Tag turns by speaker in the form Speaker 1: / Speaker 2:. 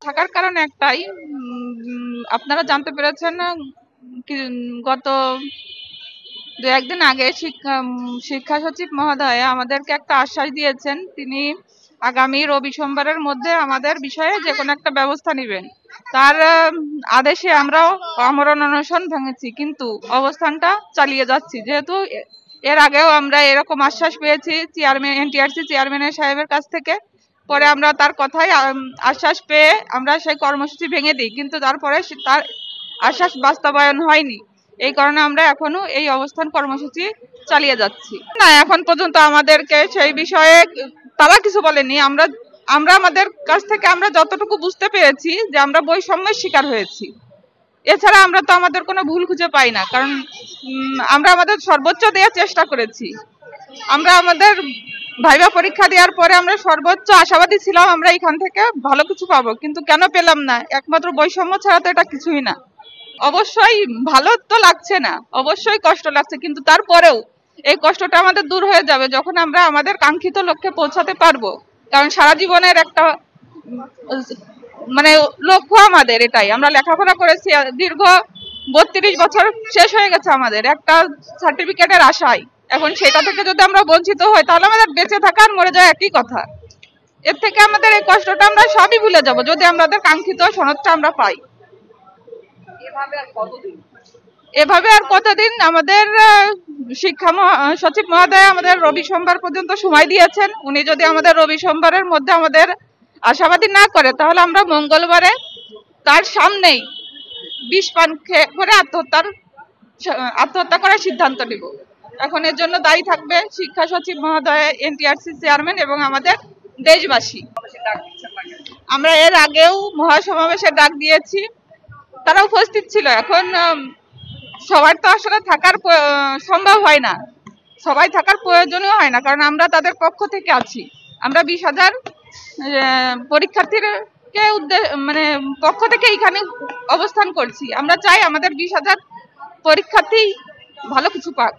Speaker 1: থাকার কারণ একটাই, আপনারা জানতে পেরেছেন গত দু একদিন আগে শিক্ষা সচিব মহোদয় আমাদেরকে একটা আশ্বাস দিয়েছেন, তিনি আগামী রবি সোমবারের মধ্যে আমাদের বিষয়ে যে কোনো একটা ব্যবস্থা নেবেন। তার আদেশে আমরাও আমরণ অনশন ভেঙেছি, কিন্তু অবস্থানটা চালিয়ে যাচ্ছি। যেহেতু এর আগেও আমরা এরকম আশ্বাস পেয়েছি চেয়ারম্যান, এনটিআরসি চেয়ারম্যানের সাহেবের কাছ থেকে, পরে আমরা তার কথাই আশ্বাস পেয়ে আমরা সেই কর্মসূচি ভেঙে দিই, কিন্তু তারপরে তার আশ্বাস বাস্তবায়ন হয়নি। এই কারণে আমরা এখনো এই অবস্থান কর্মসূচি চালিয়ে যাচ্ছি। না, এখন পর্যন্ত আমাদেরকে সেই বিষয়ে তারা কিছু বলেনি। আমরা আমাদের কাছ থেকে আমরা যতটুকু বুঝতে পেরেছি যে আমরা বৈষম্যের শিকার হয়েছি। এছাড়া আমরা তো আমাদের কোনো ভুল খুঁজে পাই না, কারণ আমরা আমাদের সর্বোচ্চ দেওয়ার চেষ্টা করেছি। আমরা আমাদের ভাইবা পরীক্ষা দেওয়ার পরে আমরা সর্বোচ্চ আশাবাদী ছিলাম আমরা এখান থেকে ভালো কিছু পাবো, কিন্তু কেন পেলাম না? একমাত্র বৈষম্য ছাড়া তো এটা কিছুই না। অবশ্যই ভালো তো লাগছে না, অবশ্যই কষ্ট লাগছে, কিন্তু তারপরেও এই কষ্টটা আমাদের দূর হয়ে যাবে যখন আমরা আমাদের কাঙ্ক্ষিত লক্ষ্যে পৌঁছাতে পারবো। কারণ সারা জীবনের একটা মানে লক্ষ্য আমাদের এটাই। আমরা লেখাপড়া করেছি দীর্ঘ 32 বছর, শেষ হয়ে গেছে আমাদের একটা সার্টিফিকেটের আশায়। এখন সেটা থেকে যদি আমরা বঞ্চিত হই তাহলে আমাদের বেঁচে থাকা আর মরে যাওয়া একই কথা। এর থেকে আমাদের এই কষ্টটা আমরা সবই ভুলে যাব যদি আমাদের কাঙ্ক্ষিত সনদটা আমরা পাই। এভাবে আর কতদিন? আমাদের শিক্ষা সচিব মহোদয় আমাদের রবি সোমবার পর্যন্ত সময় দিয়েছেন। উনি যদি আমাদের রবি সোমবারের মধ্যে আমাদের আশাবাদী না করে, তাহলে আমরা মঙ্গলবারে তার সামনেই বিষ পান করে আত্মহত্যা করার সিদ্ধান্ত নিব। এখন এর জন্য দায়ী থাকবে শিক্ষা সচিব মহোদয়, এনটিআরসি চেয়ারম্যান এবং আমাদের দেশবাসী। আমরা এর আগেও মহাসমাবেশের ডাক দিয়েছি, তারা উপস্থিত ছিল। এখন সবার তো আসলে থাকার সম্ভব হয় না, সবাই থাকার প্রয়োজনীয় হয় না, কারণ আমরা তাদের পক্ষ থেকে আছি। আমরা 20,000 পরীক্ষার্থীর মানে পক্ষ থেকে এখানে অবস্থান করছি। আমরা চাই আমাদের 20,000 পরীক্ষার্থী ভালো কিছু পাক।